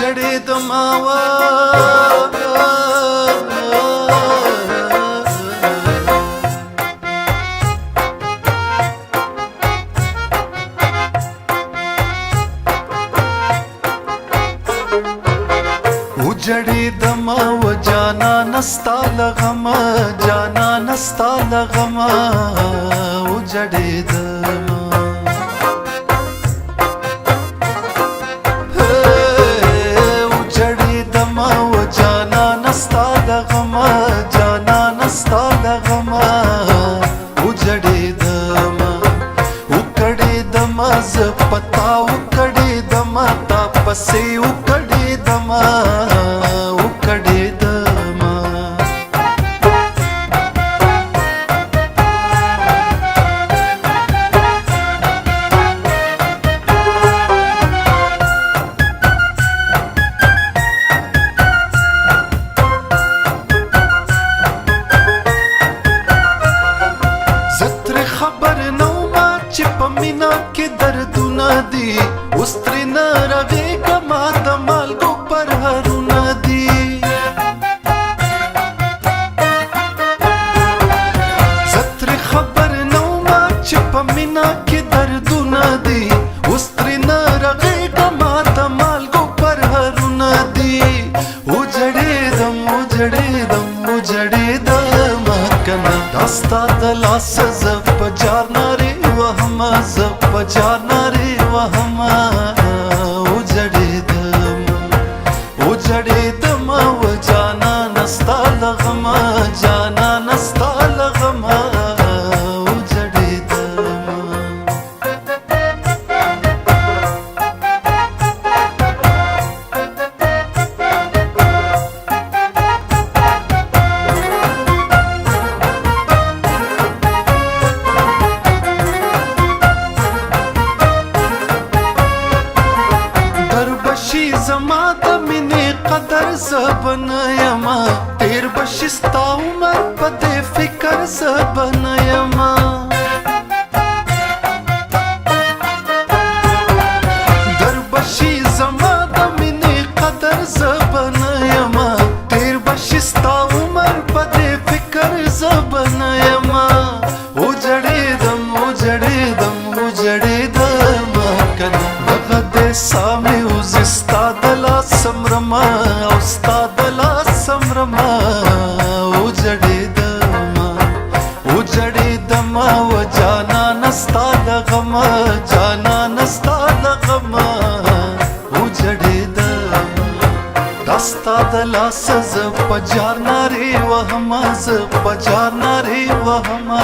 وجړېدمه وجړېدمه و جانانه ستا له غمه جانانه ستا له غمه وجړېدمه وجړېدمه و جانانه ستا له غمه جانانه ستا له غمه وجړېدمه وکړېدمه زه په تا وکړېدمه تا پسې وکړېدمه چې په مینا کې دردونه دي اوس ترېنه رغېږمه د مالګو پرهرونه دي زه ترې خبر نه ومه چې په مینا کې دردونه دي اوس ترېنه رغېږمه د مالګو پرهرونه دي وجړېدم وجړېدم وجړېدمه کنه دا ستا د لاسه زه په جار نارې وهمه زه په جار نارې وهمه وجړېدمه وجړېدمه و جانانه ستا له غمه جانانه ستا له غمه زما د مینې قدر زه به نه یمه تېر به شي ستا عمر په دې فکر زه به نه یمه در به شي زما د مینې قدر زه به نه یمه تېر به شي ستا عمر په دې فکر زه به نه یمه وجړېدم وجړېدم وجړېدمه کنه دغه دې ساه مې وځي ستا سمرما او ستا د لاس سمرما وجړېدمه وجړېدمه و جانانه ستا له غمه جانانه ستا له غمه وجړېدمه دا ستا د لاسه زه په جار نارې وهمه زه په جار نارې وهمه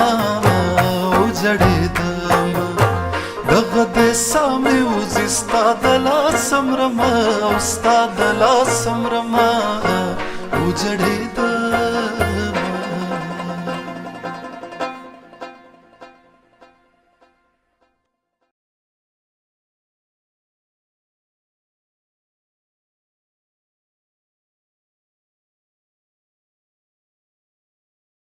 وجړېدمه دغه دې ساه مې وځي ستا د لاس سمرمه او ستا د لاس سمرمه وجړېدمه